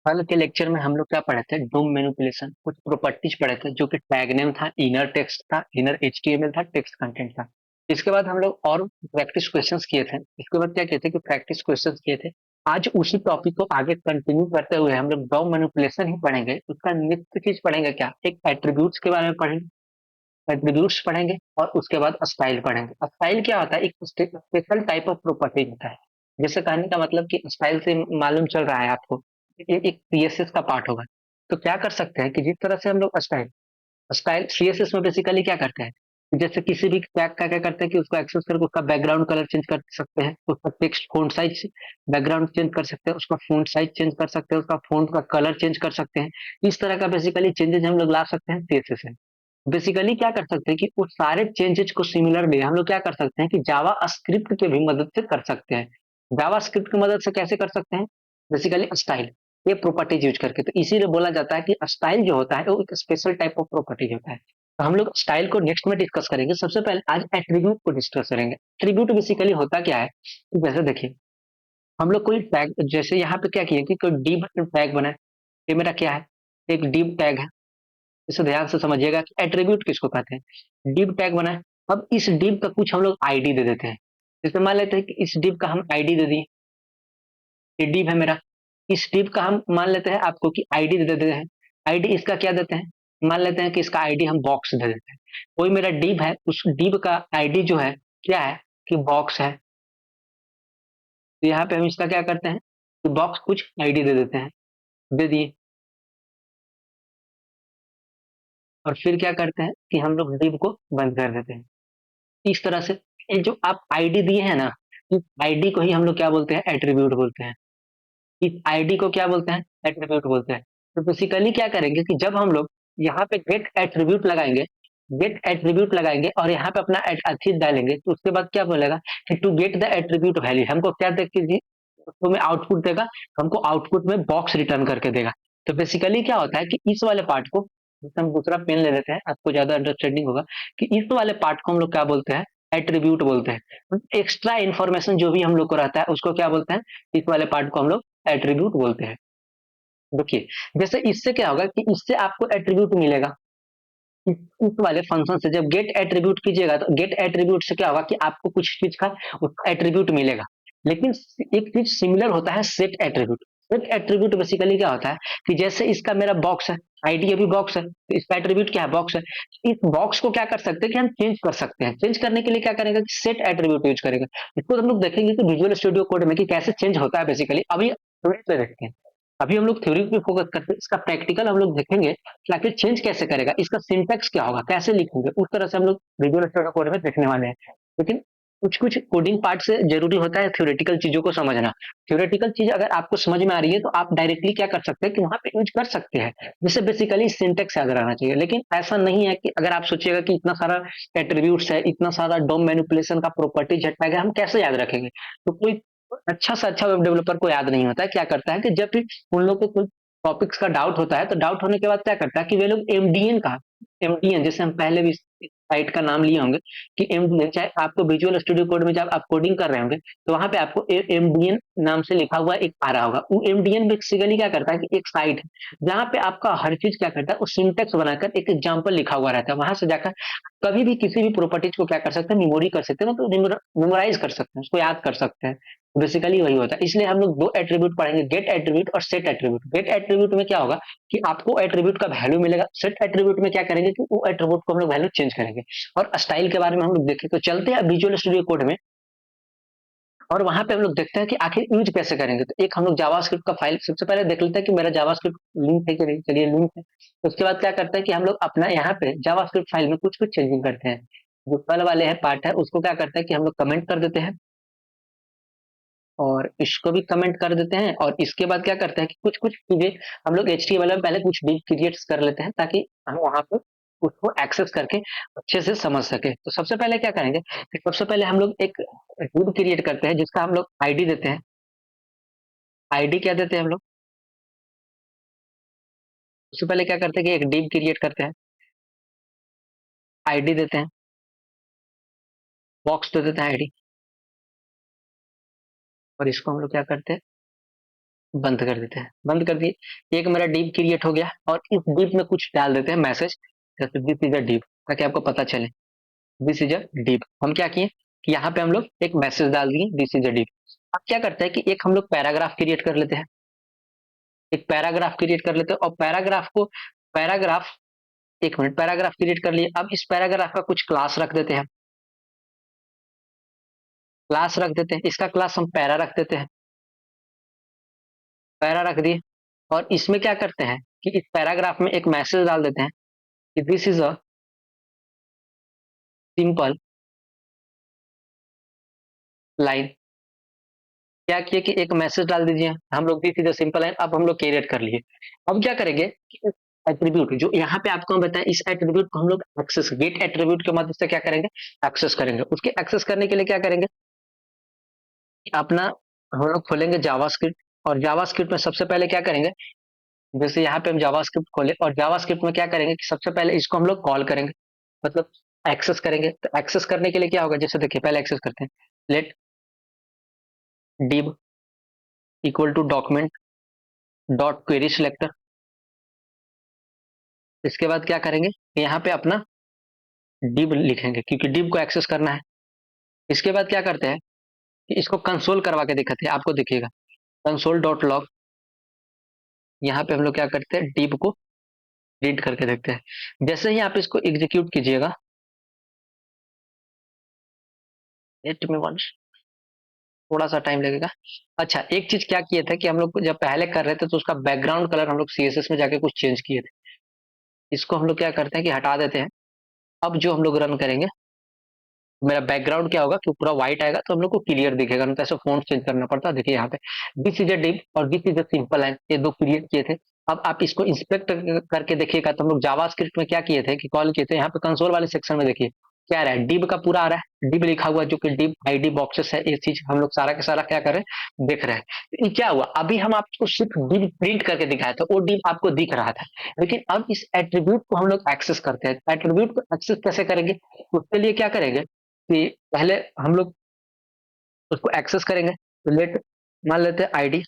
कल के लेक्चर में हम लोग क्या पढ़े थे? डोम मैनिपुलेशन, कुछ प्रॉपर्टीज पढ़े थे जो कि टैग नेम था, इनर टेक्स्ट था, इनर एचटीएमएल था, टेक्स्ट कंटेंट था। इसके बाद हम लोग और प्रैक्टिस क्वेश्चंस किए थे। इसके बाद क्या किए थे कि प्रैक्टिस क्वेश्चंस किए थे। आज उसी टॉपिक को आगे कंटिन्यू करते हुए हम लोग डोम मैनिपुलेशन ही पढ़ेंगे। उसका नेक्स्ट चीज पढ़ेंगे क्या? एक एट्रीब्यूट्स के बारे में पढ़ेंगे, एट्रीब्यूट्स पढ़ेंगे और उसके बाद स्टाइल पढ़ेंगे। स्टाइल क्या होता है? एक स्पेशल टाइप ऑफ प्रॉपर्टी होता है। जैसे कहने का मतलब कि स्टाइल से मालूम चल रहा है आपको, ये एक सीएसएस का पार्ट होगा। तो क्या कर सकते हैं कि जिस तरह से हम लोग स्टाइल स्टाइल सीएसएस में बेसिकली क्या करते हैं, जैसे किसी भी टैग का क्या करते हैं कि उसको एक्सेस करके उसका बैकग्राउंड कलर चेंज कर सकते हैं, उसका text font size background change कर सकते हैं, उसका फ़ॉन्ट साइज चेंज कर सकते हैं, उसका फ़ॉन्ट का कलर चेंज कर सकते हैं। इस तरह का बेसिकली चेंजेस हम लोग ला सकते हैं सीएसएस में। बेसिकली क्या कर सकते हैं कि उस सारे चेंजेस को सिमिलरली हम लोग क्या कर सकते हैं कि जावा स्क्रिप्ट की भी मदद से कर सकते हैं। जावा स्क्रिप्ट की मदद से कैसे कर सकते हैं? बेसिकली स्टाइल, ये प्रॉपर्टीज यूज करके। तो इसीलिए बोला जाता है कि स्टाइल जो होता है वो एक स्पेशल टाइप ऑफ प्रॉपर्टीज होता है। तो हम लोग स्टाइल को नेक्स्ट में डिस्कस करेंगे। सबसे पहले आज एट्रीब्यूट को डिस्कस करेंगे। एट्रीब्यूट बेसिकली होता क्या है कि जैसे देखिए, हम लोग कोई टैग, जैसे यहाँ पे क्या किया कि कोई डिव टैग बना है। ये मेरा क्या है? एक डिव टैग है। इसे ध्यान से समझिएगा कि एट्रीब्यूट किसको कहते हैं। डिव टैग बना है। अब इस डिव का कुछ हम लोग आईडी दे देते हैं। जैसे मान लेते हैं कि इस डिव का हम आईडी दे दिए। ये डिव है मेरा। इस डिव का हम मान लेते हैं आपको कि आईडी दे देते हैं। आईडी इसका क्या देते हैं? मान लेते हैं कि इसका आईडी हम बॉक्स दे देते हैं। कोई मेरा डिव है, उस डिव का आईडी जो है क्या है कि बॉक्स है। तो यहाँ पे हम इसका क्या करते हैं कि बॉक्स कुछ आईडी दे देते हैं। दे दिए। और फिर क्या करते हैं कि हम लोग डिव को बंद कर देते हैं। इस तरह से ये जो आप आईडी दिए हैं ना, इस आईडी को ही हम लोग क्या बोलते हैं? एट्रीब्यूट बोलते हैं। इस आईडी को क्या बोलते हैं? एट्रीब्यूट बोलते हैं। तो बेसिकली क्या करेंगे कि जब हम लोग यहाँ पे गेट एट्रीब्यूट लगाएंगे, गेट एट्रीब्यूट लगाएंगे और यहाँ पे अपना अथी डालेंगे, तो उसके बाद क्या बोलेगा कि to get the attribute value, हमको क्या देख के उसको में आउटपुट देगा, हमको आउटपुट में बॉक्स रिटर्न करके देगा। तो बेसिकली क्या होता है कि इस वाले पार्ट को, जैसे हम दूसरा पेन ले लेते हैं, आपको ज्यादा अंडरस्टैंडिंग होगा कि इस वाले पार्ट को हम लोग क्या बोलते हैं? एट्रीब्यूट बोलते हैं। एक्स्ट्रा इन्फॉर्मेशन जो भी हम लोग को रहता है उसको क्या बोलते हैं? इस वाले पार्ट को हम लोग एट्रीब्यूट बोलते हैं। देखिए, जैसे इससे क्या होगा कि इससे आपको एट्रीब्यूट मिलेगा। इस वाले फंक्शन से जब गेट एट्रीब्यूट कीजिएगा तो गेट एट्रीब्यूट से क्या होगा कि आपको कुछ चीज का एट्रीब्यूट मिलेगा। लेकिन एक चीज सिमिलर होता है set attribute. Set attribute basically क्या होता है कि जैसे इसका मेरा बॉक्स है, आईडी अभी बॉक्स है, तो इसका एट्रीब्यूट क्या है? बॉक्स है। इस बॉक्स को क्या कर सकते हैं कि हम चेंज कर सकते हैं। चेंज करने के लिए क्या करेंगे कि सेट एट्रीब्यूट यूज करेंगे। इसको हम लोग देखेंगे कि विजुअल स्टूडियो कोड में कि कैसे चेंज होता है बेसिकली। अभी थ्योरी पे देखते हैं। अभी हम लोग थ्योरी पे फोकस करते हैं, इसका प्रैक्टिकल हम लोग देखेंगे कि आखिर चेंज कैसे करेगा, इसका सिंटैक्स क्या होगा, कैसे लिखेंगे, उस तरह से हम लोग विजुअल स्टूडियो कोड में देखने वाले हैं। लेकिन कुछ कुछ कोडिंग पार्ट से जरूरी होता है थ्योरेटिकल चीजों को समझना। थ्योरेटिकल चीज अगर आपको समझ में आ रही है तो आप डायरेक्टली क्या कर सकते हैं कि वहां पे यूज कर सकते हैं, जिससे बेसिकली सिंटेक्स याद रहना चाहिए। लेकिन ऐसा नहीं है कि अगर आप सोचिएगा कि इतना सारा एट्रीब्यूट्स है, इतना सारा डोम मैनिपुलेशन का प्रॉपर्टी झटका है, हम कैसे याद रखेंगे? तो कोई अच्छा से अच्छा वेब डेवलपर को याद नहीं होता है। क्या करता है कि जब भी उन लोग को कोई टॉपिक्स का डाउट होता है तो डाउट होने के बाद क्या करता है कि वे लोग एमडीएन का, एमडीएन जैसे हम पहले भी साइट का नाम लिए होंगे कि एमडीएन, चाहे आपको विजुअल स्टूडियो कोड में जब आप कोडिंग कर रहे होंगे तो वहां पे आपको एमडीएन नाम से लिखा हुआ एक आ रहा होगा। वो एमडीएन बेसिकली क्या करता है कि एक साइट है जहाँ पे आपका हर चीज क्या करता है, वो सिंटेक्स बनाकर एक एग्जाम्पल लिखा हुआ रहता है। वहां से जाकर कभी भी किसी भी प्रॉपर्टीज को क्या कर सकते हैं? मेमोरी कर सकते हैं, मतलब मेमोराइज कर सकते हैं, उसको याद कर सकते हैं। बेसिकली वही होता है। इसलिए हम लोग दो एट्रीब्यूट पढ़ेंगे, गेट एट्रीब्यूट और सेट एट्रीब्यूट। गेट एट्रीब्यूट में क्या होगा कि आपको एट्रीब्यूट का वैल्यू मिलेगा। सेट एट्रीब्यूट में क्या करेंगे कि वो एट्रीब्यूट को हम लोग वैल्यू चेंज करेंगे। और स्टाइल के बारे में हम लोग देखें तो चलते हैं विजुअल स्टूडियो कोड में, और वहां पे हम लोग देखते हैं कि आखिर यूज कैसे करेंगे। तो एक हम लोग जावास्क्रिप्ट का फाइल सबसे पहले देख लेते हैं कि मेरा जावास्क्रिप्ट लिंक है कि नहीं। चलिए लिंक है। तो उसके बाद क्या करते हैं कि हम लोग अपना यहाँ पे जावास्क्रिप्ट फाइल में कुछ कुछ चेंजिंग करते हैं। जो कल वाले है पार्ट है उसको क्या करते हैं कि हम लोग कमेंट कर देते हैं, और इसको भी कमेंट कर देते हैं। और इसके बाद क्या करते हैं कि कुछ कुछ चीजें हम लोग एचटीएमएल में पहले कुछ डिव क्रिएट कर लेते हैं, ताकि हम वहां पे उसको एक्सेस करके अच्छे से समझ सके। तो सबसे पहले क्या करेंगे कि सबसे पहले हम लोग एक डिव क्रिएट करते हैं जिसका हम लोग आईडी देते हैं। आईडी क्या देते हैं हम लोग? सबसे पहले क्या करते हैं कि एक डिव क्रिएट करते हैं, आईडी देते हैं, बॉक्स दे देते हैं आईडी। और इसको हम लोग क्या करते हैं बंद कर देते हैं, बंद कर दिए। एक मेरा डिव क्रिएट हो गया और इस डिव में कुछ डाल देते हैं मैसेज, जैसे दिस इज अ डिव, ताकि आपको पता चले दिस इज अ डिव। हम क्या किए कि यहाँ पे हम लोग एक मैसेज डाल दिए दिस इज अ डिव। अब क्या करते हैं कि एक हम लोग पैराग्राफ क्रिएट कर लेते हैं, एक पैराग्राफ क्रिएट कर लेते हैं और पैराग्राफ एक मिनट, पैराग्राफ क्रिएट कर लिए। अब इस पैराग्राफ का कुछ क्लास रख देते हैं, क्लास रख देते हैं, इसका क्लास हम पैरा रख देते हैं, पैरा रख दिए। और इसमें क्या करते हैं कि इस पैराग्राफ में एक मैसेज डाल देते हैं कि this is a simple line. क्या किए कि एक मैसेज डाल दीजिए हम लोग, this is a simple line. अब हम लोग क्रिएट कर लिए। अब क्या करेंगे कि इस एट्रीब्यूट जो यहाँ पे आपको हम बताएं, इस एट्रीब्यूट को हम लोग एक्सेस गेट एट्रीब्यूट के मदद से क्या करेंगे, एक्सेस करेंगे। उसके एक्सेस करने के लिए क्या करेंगे, अपना हम लोग खोलेंगे जावास्क्रिप्ट, और जावास्क्रिप्ट में सबसे पहले क्या करेंगे, जैसे यहाँ पे हम जावास्क्रिप्ट खोले और जावास्क्रिप्ट में क्या करेंगे कि सबसे पहले इसको हम लोग कॉल करेंगे, मतलब एक्सेस करेंगे। तो एक्सेस करने के लिए क्या होगा, जैसे देखिए पहले एक्सेस करते हैं, let div equal to document dot query selector. इसके बाद क्या करेंगे, यहाँ पे अपना div लिखेंगे क्योंकि div को एक्सेस करना है। इसके बाद क्या करते हैं कि इसको कंसोल करवा के दिखाते हैं, आपको दिखेगा कंसोल डॉट लॉग। यहाँ पे हम लोग क्या करते हैं, div को रीड करके देखते हैं। जैसे ही आप इसको एग्जीक्यूट कीजिएगा, लेट मी वंस, थोड़ा सा टाइम लगेगा। अच्छा, एक चीज क्या किए थे कि हम लोग जब पहले कर रहे थे तो उसका बैकग्राउंड कलर हम लोग सीएसएस में जाके कुछ चेंज किए थे, इसको हम लोग क्या करते हैं कि हटा देते हैं। अब जो हम लोग रन करेंगे, मेरा बैकग्राउंड क्या होगा कि पूरा व्हाइट आएगा, तो हम लोग को क्लियर दिखेगा, नहीं तो ऐसे फॉन्ट चेंज करना पड़ता है। देखिए यहाँ पे दिस इज अ डिव और this is a simple line, ये दो क्रिएट किए थे। अब आप इसको इंस्पेक्ट करके देखिएगा तो हम लोग जावास्क्रिप्ट में क्या किए थे कि कॉल किए थे, यहाँ पे कंसोल वाले सेक्शन में देखिए क्या आ रहा है, डिव का पूरा आ रहा है, डिव लिखा हुआ जो कि डिव आईडी बॉक्सेस है, ये चीज हम लोग सारा के सारा क्या कर रहे हैं, देख रहे हैं। तो ये क्या हुआ, अभी हम आपको सिर्फ डिव प्रिंट करके दिखाया था, वो डिव आपको दिख रहा था, लेकिन अब इस एट्रीब्यूट को हम लोग एक्सेस करते हैं। एट्रीब्यूट को एक्सेस कैसे करेंगे, उसके लिए क्या करेंगे कि पहले हम लोग उसको एक्सेस करेंगे। तो लेट मान लेते हैं ID,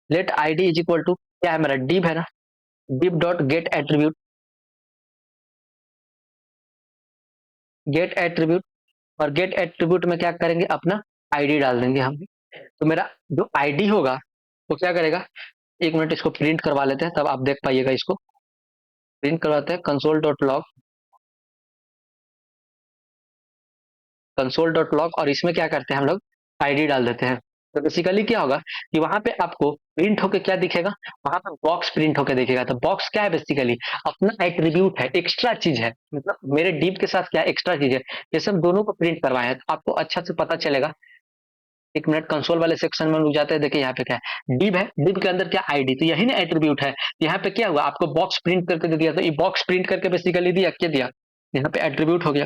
let ID is equal to क्या है, मेरा डिव है ना, div dot get attribute, get attribute. और गेट एट्रीब्यूट में क्या करेंगे, अपना आईडी डाल देंगे हम। तो मेरा जो आईडी होगा वो क्या करेगा, एक मिनट इसको प्रिंट करवा लेते हैं तब आप देख पाइएगा। इसको प्रिंट करवाते हैं, console dot log, console dot log, और इसमें क्या करते हैं हम लोग आईडी डाल देते हैं। तो बेसिकली क्या होगा कि वहां पे आपको प्रिंट होके क्या दिखेगा, वहां पे बॉक्स प्रिंट होके दिखेगा। तो बॉक्स क्या है, बेसिकली अपना एट्रीब्यूट है, एक्स्ट्रा चीज है, मतलब मेरे डिव के साथ क्या एक्स्ट्रा चीज है, ये सब दोनों को प्रिंट करवाए हैं, तो आपको अच्छा से पता चलेगा। एक मिनट, कंसोल वाले सेक्शन में लोग जाते हैं, देखिए यहाँ पे क्या है, डिव है, डिव के अंदर क्या आईडी, तो यही ना एट्रीब्यूट है। यहाँ पे क्या हुआ, आपको बॉक्स प्रिंट करके दे दिया, तो ये बॉक्स प्रिंट करके बेसिकली दिया, क्या दिया, यहाँ पे एट्रीब्यूट हो गया।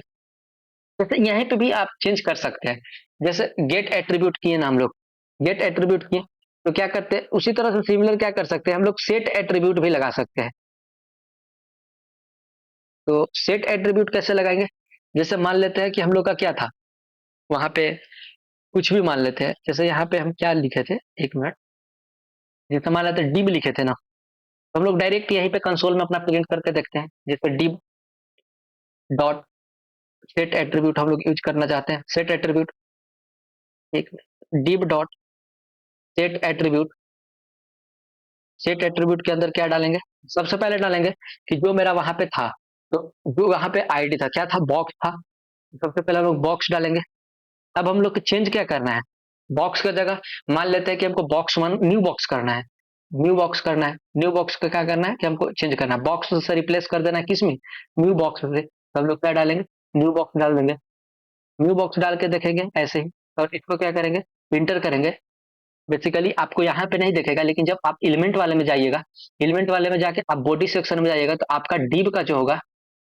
जैसे यहीं पे भी आप चेंज कर सकते हैं, जैसे गेट एट्रीब्यूट किए ना हम लोग, गेट एट्रीब्यूट किए तो क्या करते हैं, उसी तरह से सिमिलर क्या कर सकते हैं हम लोग, सेट एट्रीब्यूट भी लगा सकते हैं। तो सेट एट्रीब्यूट कैसे लगाएंगे, जैसे मान लेते हैं कि हम लोग का क्या था वहां पे, कुछ भी मान लेते हैं, जैसे यहाँ पे हम क्या लिखे थे, एक मिनट, जैसे मान लेते हैं डिब लिखे थे ना, तो हम लोग डायरेक्ट यहीं पे कंसोल में अपना प्रिंट करके देखते हैं। जैसे डिब डॉट सेट एट्रीब्यूट हम लोग यूज करना चाहते हैं, सेट एट्रीब्यूट, एक div dot set attribute, set attribute के अंदर क्या डालेंगे, सबसे पहले डालेंगे कि जो मेरा वहां पे था, तो जो वहां पे आईडी था क्या था, बॉक्स था, सबसे पहले हम लोग बॉक्स डालेंगे। अब हम लोग को चेंज क्या करना है, बॉक्स का जगह मान लेते हैं कि हमको बॉक्स वन न्यू बॉक्स करना है, न्यू बॉक्स करना है, न्यू बॉक्स का क्या करना है कि हमको चेंज करना है, बॉक्स से रिप्लेस कर देना है किसमें, न्यू बॉक्स से। तो हम लोग क्या डालेंगे, न्यू बॉक्स डाल देंगे, न्यू बॉक्स डाल के देखेंगे ऐसे ही। और इसको क्या करेंगे, इंटर करेंगे। बेसिकली आपको यहाँ पे नहीं दिखेगा, लेकिन जब आप एलिमेंट वाले में जाइएगा, एलिमेंट वाले में जाके आप बॉडी सेक्शन में जाइएगा, तो आपका डिव का जो होगा,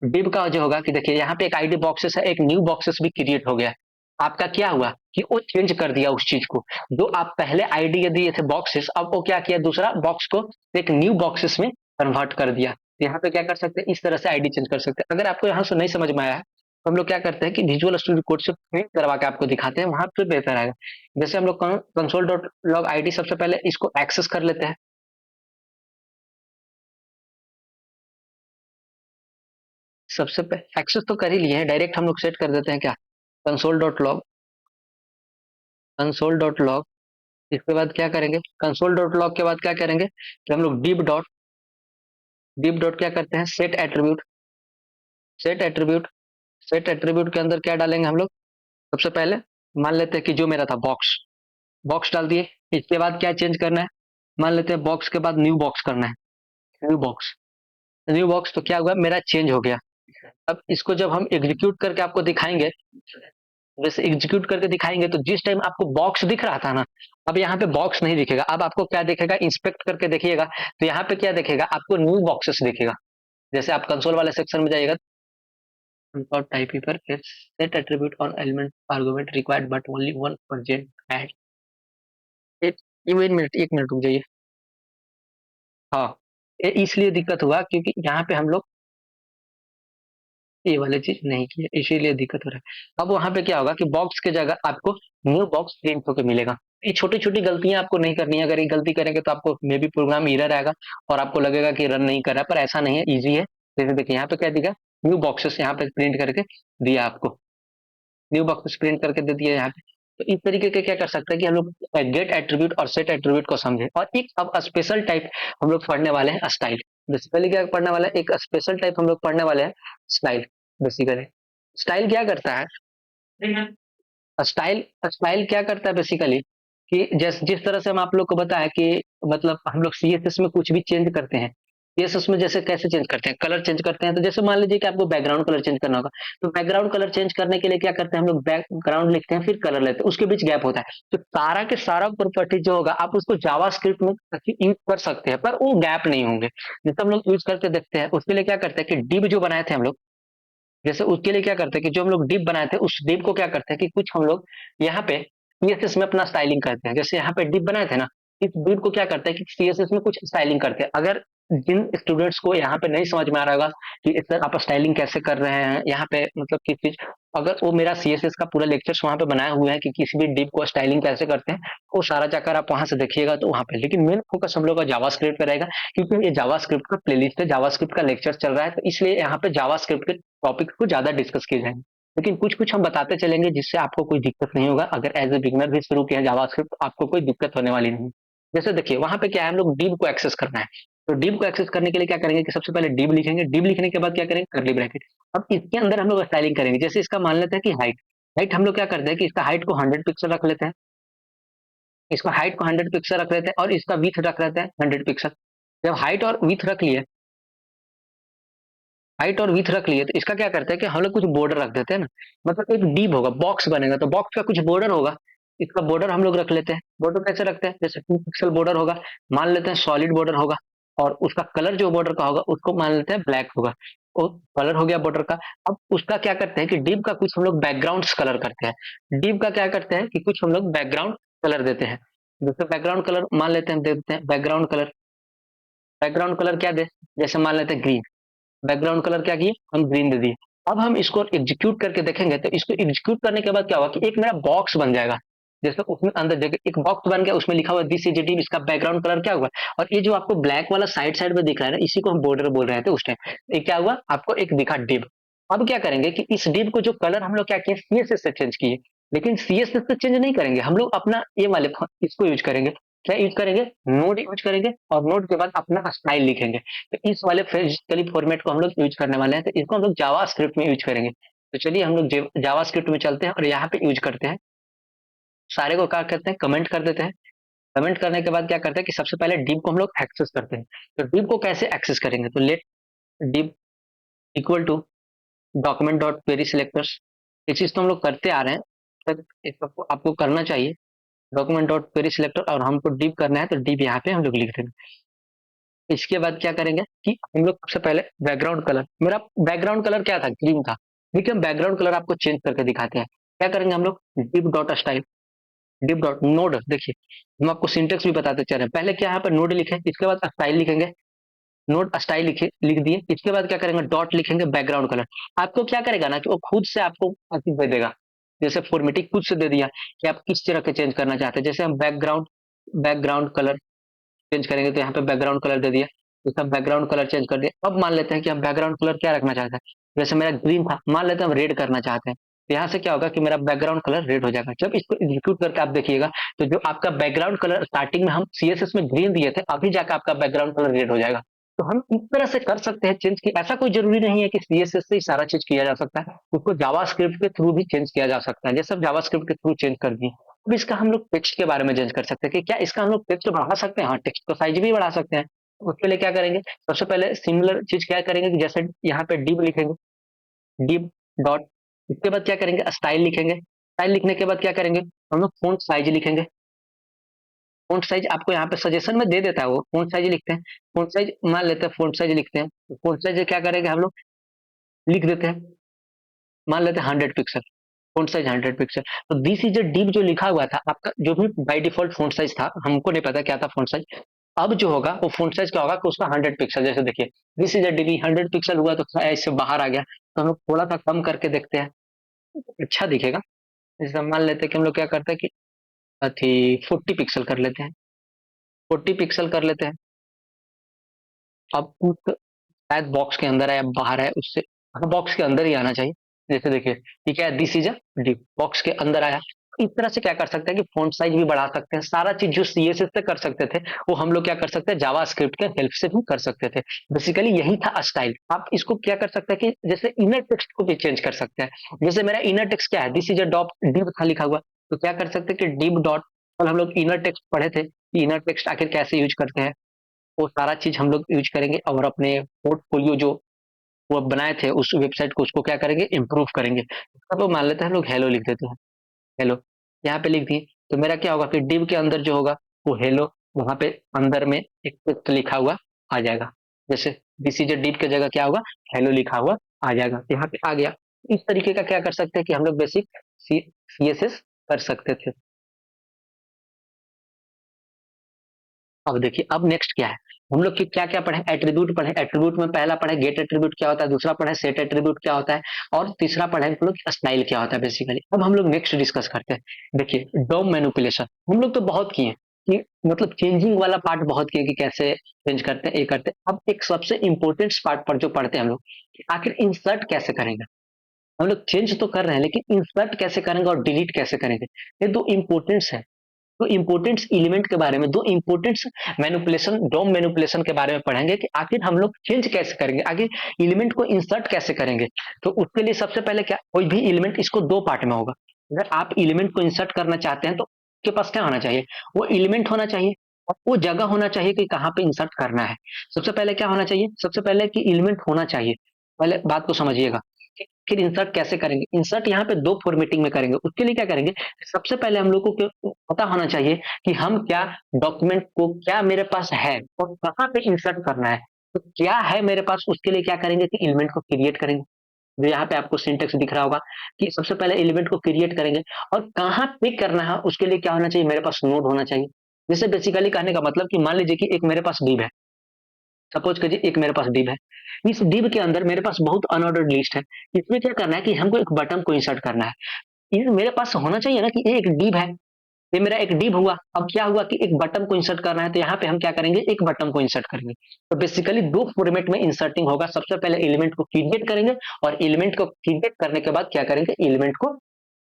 डिव का जो होगा कि देखिए यहाँ पे एक आईडी बॉक्सेस है, एक न्यू बॉक्सेस भी क्रिएट हो गया। आपका क्या हुआ कि वो चेंज कर दिया उस चीज को, जो आप पहले आईडी दिए थे बॉक्सेस, अब वो क्या किया, दूसरा बॉक्स को एक न्यू बॉक्सेस में कन्वर्ट कर दिया। तो यहाँ पे क्या कर सकते हैं, इस तरह से आईडी चेंज कर सकते हैं। अगर आपको यहाँ से नहीं समझ में आया है हम लोग क्या करते हैं कि विजुअल स्टूडियो कोड से प्रिंट करवा के आपको दिखाते हैं, वहां पे बेहतर आएगा। जैसे हम लोग कंसोल डॉट लॉग आईडी सबसे पहले इसको एक्सेस कर लेते हैं। सबसे पहले एक्सेस तो कर ही लिए हैं, डायरेक्ट हम लोग सेट कर देते हैं क्या, कंसोल डॉट लॉग। इसके बाद क्या करेंगे, कंसोल डॉट लॉग के बाद क्या करेंगे कि हम लोग डिप डॉट क्या करते हैं, सेट एट्रीब्यूट सेट एट्रीब्यूट के अंदर क्या डालेंगे हम लोग, सबसे पहले मान लेते हैं कि जो मेरा था बॉक्स, बॉक्स डाल दिए। इसके बाद क्या चेंज करना है, मान लेते हैं बॉक्स के बाद न्यू बॉक्स करना है, न्यू बॉक्स तो क्या हुआ, मेरा चेंज हो गया। अब इसको जब हम एग्जीक्यूट करके आपको दिखाएंगे, जैसे एग्जीक्यूट करके दिखाएंगे तो जिस टाइम आपको बॉक्स दिख रहा था ना, अब यहाँ पे बॉक्स नहीं दिखेगा, अब आपको क्या दिखेगा, इंस्पेक्ट करके देखिएगा तो यहाँ पे क्या दिखेगा, आपको न्यू बॉक्सेस दिखेगा। जैसे आप कंसोल वाले सेक्शन में जाइएगा, टाइप पर set attribute on element argument required but only one present at एक 1 मिनट 1 मिनट रुक जाइए। हाँ, ये इसलिए दिक्कत हुआ क्योंकि यहाँ पे हम लोग ये वाली चीज नहीं की है, इसीलिए दिक्कत हो रहा है। अब वहां पे क्या होगा कि बॉक्स की जगह आपको न्यू बॉक्स प्रिंट होकर मिलेगा। ये छोटी छोटी गलतियां आपको नहीं करनी है, अगर ये गलती करेंगे तो आपको मे बी प्रोग्राम एरर आएगा और आपको लगेगा कि रन नहीं कर रहा है, पर ऐसा नहीं है, इजी है। जैसे देखिए यहाँ पे क्या दिखा, न्यू बॉक्सेस यहाँ पे प्रिंट करके दिया आपको, न्यू बॉक्सेस प्रिंट करके दे दिया यहाँ पे। तो इस तरीके के क्या कर सकते हैं कि हम लोग गेट एट्रीब्यूट और सेट एट्रीब्यूट को समझे, और एक अब स्पेशल टाइप हम लोग पढ़ने वाले हैं, स्टाइल। बेसिकली क्या पढ़ने वाले हैं, एक स्पेशल टाइप हम लोग पढ़ने वाले हैं, स्टाइल। बेसिकली स्टाइल क्या करता है, स्टाइल स्टाइल क्या करता है बेसिकली कि जिस तरह से हम आप लोग को बताया कि मतलब हम लोग सीएसएस में कुछ भी चेंज करते हैं, सीएसएस में जैसे कैसे चेंज करते हैं, कलर चेंज करते हैं। तो जैसे मान लीजिए कि आपको बैकग्राउंड कलर चेंज करना होगा, तो बैकग्राउंड कलर चेंज करने के लिए क्या करते हैं हम लोग, बैकग्राउंड लिखते हैं फिर कलर लेते हैं, उसके बीच गैप होता है। तो सारा के सारा प्रॉपर्टी जो होगा आप उसको जावा स्क्रिप्ट में यूज कर सकते हैं, पर वो गैप नहीं होंगे। जैसे हम लोग यूज करके देखते हैं, उसके लिए क्या करते हैं कि डिव जो बनाए थे हम लोग, जैसे उसके लिए क्या करते हैं कि जो हम लोग डिप बनाए थे उस डिप को क्या करते हैं कि कुछ हम लोग यहाँ पे सीएसएस में अपना स्टाइलिंग करते हैं। जैसे यहाँ पे डिप बनाए थे ना, इस डिप को क्या करते हैं कि सीएसएस में कुछ स्टाइलिंग करते हैं। अगर जिन स्टूडेंट्स को यहाँ पे नहीं समझ में आ रहा होगा कि इस तरह आप स्टाइलिंग कैसे कर रहे हैं यहाँ पे, मतलब किस चीज, अगर वो मेरा सीएसएस का पूरा लेक्चर्स वहाँ पे बनाया हुआ है कि किसी भी डिप को स्टाइलिंग कैसे करते हैं, वो सारा जाकर आप वहां से देखिएगा तो वहां पे। लेकिन मेन फोकस हम लोग का जावा स्क्रिप्ट पे रहेगा, क्योंकि ये जावा स्क्रिप्ट का प्लेलिस्ट है, जावा स्क्रिप्ट का लेक्चर चल रहा है, तो इसलिए यहाँ पे जावा स्क्रिप्ट के टॉपिक को ज्यादा डिस्कस किए जाएंगे। लेकिन कुछ कुछ हम बताते चलेंगे जिससे आपको कोई दिक्कत नहीं होगा। अगर एज ए बिगनर भी शुरू किया जावास्क्रिप्ट, आपको कोई दिक्कत होने वाली नहीं। जैसे देखिए वहां पे क्या है, हम लोग डिव को एक्सेस करना है। तो डिव को एक्सेस करने के लिए क्या करेंगे कि सबसे पहले डिव लिखेंगे, डिव लिखने के बाद क्या करेंगे, करली ब्रैकेट। अब इसके अंदर हम लोग स्टाइलिंग करेंगे। जैसे इसका मान लेते हैं कि हाइट, हाइट हम लोग क्या करते हैं कि इसका हाइट को 100 पिक्सल रख लेते हैं, इसका हाइट को 100 पिक्सल रख लेते हैं, और इसका विथ रख लेते हैं 100 पिक्सल। जब हाइट और विथ रख लिए तो इसका क्या करते हैं कि हम लोग कुछ बॉर्डर रख देते हैं ना, मतलब एक डीप होगा, बॉक्स बनेगा तो बॉक्स का कुछ बॉर्डर होगा, इसका बॉर्डर हम लोग रख लेते हैं। बॉर्डर कैसे रखते हैं, जैसे 2 पिक्सल बॉर्डर होगा, मान लेते हैं सॉलिड बॉर्डर होगा, और उसका कलर जो बॉर्डर का होगा उसको मान लेते हैं ब्लैक होगा, वो कलर हो गया बॉर्डर का। अब उसका क्या करते हैं कि डिप का कुछ हम लोग बैकग्राउंड कलर करते हैं, डिप का क्या करते हैं कि कुछ हम लोग बैकग्राउंड कलर देते हैं। जैसे बैकग्राउंड कलर मान लेते हैं, देते हैं बैकग्राउंड कलर क्या दे, जैसे मान लेते हैं ग्रीन, बैकग्राउंड कलर क्या किए, हम ग्रीन दे दिए। अब हम इसको एग्जीक्यूट करके देखेंगे तो इसको एग्जीक्यूट करने के बाद क्या होगा कि एक मेरा बॉक्स बन जाएगा। जैसे उसमें अंदर जगह एक बॉक्स बन गया, उसमें लिखा हुआ दिस इज डिव, इसका बैकग्राउंड कलर क्या हुआ। और ये जो आपको ब्लैक वाला साइड साइड में दिख रहा है ना, इसी को हम बॉर्डर बोल रहे थे उस टाइम। ये क्या हुआ, आपको एक दिखा डिव। अब क्या करेंगे कि इस डिव को जो कलर हम लोग क्या किए, सीएसएस से चेंज किए। लेकिन सीएसएस से चेंज नहीं करेंगे हम लोग, अपना ये वाले इसको यूज करेंगे। क्या यूज करेंगे, नोड यूज करेंगे, और नोड के बाद अपना स्टाइल लिखेंगे। तो इस वाले फिजिकली फॉर्मेट को हम लोग यूज करने वाले हैं, तो इसको हम लोग जावा स्क्रिप्ट में यूज करेंगे। तो चलिए हम लोग जावा स्क्रिप्ट में चलते हैं और यहाँ पे यूज करते हैं। सारे को क्या करते हैं, कमेंट कर देते हैं। कमेंट करने के बाद क्या करते हैं कि सबसे पहले डिव को हम लोग एक्सेस करते हैं। तो डिव को कैसे एक्सेस करेंगे, तो let div equal to document dot query selectors. ये चीज तो हम लोग करते आ रहे हैं, तक इसको आपको करना चाहिए। डॉक्यूमेंट डॉट क्वेरी सिलेक्टर, और हमको डिव करना है तो डिव यहाँ पे हम लोग लिख देंगे। इसके बाद क्या करेंगे कि हम लोग सबसे पहले बैकग्राउंड कलर, मेरा बैकग्राउंड कलर क्या था, ग्रीन था। देखिए हम बैकग्राउंड कलर आपको चेंज करके दिखाते हैं। क्या करेंगे हम लोग, div dot style, div dot node. देखिए हम आपको सिंटेक्स भी बताते चल रहे हैं, पहले क्या यहाँ पर नोड लिखे, इसके बाद स्टाइल लिखेंगे। नोट स्टाइल लिख दिए। इसके बाद क्या करेंगे, डॉट लिखेंगे बैकग्राउंड कलर। आपको क्या करेगा ना कि वो खुद से आपको दे देगा, जैसे फॉर्मेटिंग खुद से दे दिया कि आप किस तरह के चेंज करना चाहते हैं। जैसे हम बैकग्राउंड कलर चेंज करेंगे, तो यहाँ पे बैकग्राउंड कलर दे दिया, तो हम बैकग्राउंड कलर चेंज कर दिया। अब मान लेते हैं कि हम बैकग्राउंड कलर क्या रखना चाहते हैं, जैसे मेरा ग्रीन था, मान लेते हैं हम रेड करना चाहते हैं, तो यहाँ से क्या होगा कि मेरा बैकग्राउंड कलर रेड हो जाएगा। जब इसको एग्जीक्यूट करके आप देखिएगा, तो जो आपका बैकग्राउंड कलर स्टार्टिंग में हम सीएसएस में ग्रीन दिए थे, अभी जाकर आपका बैकग्राउंड कलर रेड हो जाएगा। तो हम इस तरह से कर सकते हैं चेंज की, ऐसा कोई जरूरी नहीं है कि सीएसएस से ही सारा चीज किया जा सकता है, उसको जावास्क्रिप्ट के थ्रू भी चेंज किया जा सकता है, जैसे हम जावास्क्रिप्ट के थ्रू चेंज कर दिए। अब इसका हम लोग टेक्स्ट के बारे में चेंज कर सकते हैं कि क्या इसका हम लोग टेक्स्ट बढ़ा सकते हैं, हाँ टेक्स्ट का साइज भी बढ़ा सकते हैं। उसके लिए क्या करेंगे, सबसे पहले सिमिलर चीज क्या करेंगे कि जैसे यहाँ पे डिव लिखेंगे, डिव डॉट, इसके बाद क्या करेंगे, स्टाइल लिखेंगे। स्टाइल लिखने के बाद क्या करेंगे, हम लोग फॉन्ट साइज लिखेंगे। फॉन्ट साइज आपको यहाँ पे सजेशन में दे देता है, वो फॉन्ट साइज लिखते हैं। फॉन्ट साइज मान लेते हैं, फॉन्ट साइज लिखते हैं, तो फॉन्ट साइज क्या करेंगे हम लोग, लिख देते हैं, मान लेते हैं 100 पिक्सल, फॉन्ट साइज 100 पिक्सल। तो दिस इज अ डिव जो लिखा हुआ था आपका, जो भी बाय डिफॉल्ट फॉन्ट साइज था, हमको नहीं पता क्या था फॉन्ट साइज, अब जो होगा वो फॉन्ट साइज क्या होगा कि उसका 100 पिक्सल, जैसे देखिए this is a div 100 pixel हुआ, तो ऐसे बाहर आ गया। तो हम लोग थोड़ा सा कम करके देखते हैं, अच्छा दिखेगा। जैसे हम मान लेते हैं कि हम लोग क्या करते हैं कि अथी 40 पिक्सल कर लेते हैं, 40 पिक्सल कर लेते हैं। अब कुछ शायद बॉक्स के अंदर है या बाहर है उससे, हाँ बॉक्स के अंदर ही आना चाहिए। जैसे देखिए ठीक है, this is a div, box के अंदर आया। इस तरह से क्या कर सकते हैं कि फॉन्ट साइज भी बढ़ा सकते हैं, सारा चीज जो सीएसएस से कर सकते थे वो हम लोग क्या कर सकते हैं, जावास्क्रिप्ट के हेल्प से भी कर सकते थे। बेसिकली यही था स्टाइल। आप इसको क्या कर सकते हैं कि जैसे इनर टेक्स्ट को भी चेंज कर सकते हैं। जैसे मेरा इनर टेक्स्ट क्या है, this is a dot div था लिखा हुआ, तो क्या कर सकते हैं कि डिव डॉट, और हम लोग इनर टेक्स्ट पढ़े थे कि इनर टेक्स्ट आखिर कैसे यूज करते हैं, वो सारा चीज हम लोग यूज करेंगे और अपने पोर्टफोलियो जो वो बनाए थे उस वेबसाइट को, उसको क्या करेंगे, इम्प्रूव करेंगे। अब मान लेते हैं हम लोग हेलो लिख देते हैं, हेलो यहाँ पे लिख दिए, तो मेरा क्या होगा कि डिव के अंदर जो होगा वो हेलो, वहां पे अंदर में एक टेक्स्ट लिखा हुआ आ जाएगा। जैसे दिस इज डिव की जगह क्या होगा, हेलो लिखा हुआ आ जाएगा, यहाँ पे आ गया। इस तरीके का क्या कर सकते हैं कि हम लोग बेसिक सीएसएस कर सकते थे। अब देखिए अब नेक्स्ट क्या है, हम लोग क्या क्या पढ़े, एट्रीब्यूट पढ़े। एट्रीब्यूट में पहला पढ़े गेट एट्रीब्यूट क्या होता है, दूसरा पढ़े सेट एट्रीब्यूट क्या होता है, और तीसरा पढ़े हम लोग स्टाइल क्या होता है बेसिकली। अब हम लोग नेक्स्ट डिस्कस करते हैं। देखिए डोम मैनिपुलेशन हम लोग तो बहुत किए कि मतलब चेंजिंग वाला पार्ट बहुत किए कि कैसे चेंज करते हैं, ये करते हैं। अब एक सबसे इंपॉर्टेंट पार्ट पर जो पढ़ते हैं हम लोग कि आखिर इंसर्ट कैसे करेंगे। हम लोग चेंज तो कर रहे हैं लेकिन इंसर्ट कैसे करेंगे और डिलीट कैसे करेंगे, ये दो इंपॉर्टेंट्स है। तो इंपोर्टेंट्स एलिमेंट के बारे में, दो इंपोर्टेंट्स मैनिपुलेशन, डोम मैनिपुलेशन के बारे में पढ़ेंगे कि आखिर हम लोग चेंज कैसे करेंगे, आगे एलिमेंट को इंसर्ट कैसे करेंगे। तो उसके लिए सबसे पहले क्या, कोई भी एलिमेंट, इसको दो पार्ट में होगा। अगर आप एलिमेंट को इंसर्ट करना चाहते हैं तो आपके पास क्या होना चाहिए, वो एलिमेंट होना चाहिए और वो जगह होना चाहिए कि कहाँ पे इंसर्ट करना है। सबसे पहले क्या होना चाहिए, सबसे पहले कि एलिमेंट होना चाहिए। पहले बात को समझिएगा। फिर इंसर्ट कैसे करेंगे, इंसर्ट यहाँ पे दो फॉर्मेटिंग में करेंगे। उसके लिए क्या करेंगे, सबसे पहले हम लोग को पता होना चाहिए कि हम क्या डॉक्यूमेंट को क्या मेरे पास है और कहाँ पे इंसर्ट करना है। तो क्या है मेरे पास, उसके लिए क्या करेंगे कि एलिमेंट को क्रिएट करेंगे। जो यहाँ पे आपको सिंटेक्स दिख रहा होगा कि सबसे पहले एलिमेंट को क्रिएट करेंगे और कहाँ पे करना है उसके लिए क्या होना चाहिए, मेरे पास नोड होना चाहिए। जैसे बेसिकली कहने का मतलब कि मान लीजिए कि एक मेरे पास डिव है, सपोज करिए एक मेरे पास डिव है, इस डिव के अंदर मेरे पास बहुत अनऑर्डर्ड लिस्ट है। इसमें क्या करना है कि हमको एक बटन को इंसर्ट करना है। ये मेरे पास होना चाहिए ना कि ये एक डिव है, ये मेरा एक डिव हुआ। अब क्या हुआ कि एक बटन को इंसर्ट करना है, तो यहाँ पे हम क्या करेंगे, एक बटन को इंसर्ट करेंगे। तो बेसिकली दो फॉर्मेट में इंसर्टिंग होगा, सबसे पहले एलिमेंट को क्रिएट करेंगे और एलिमेंट को क्रिएट करने के बाद क्या करेंगे, एलिमेंट को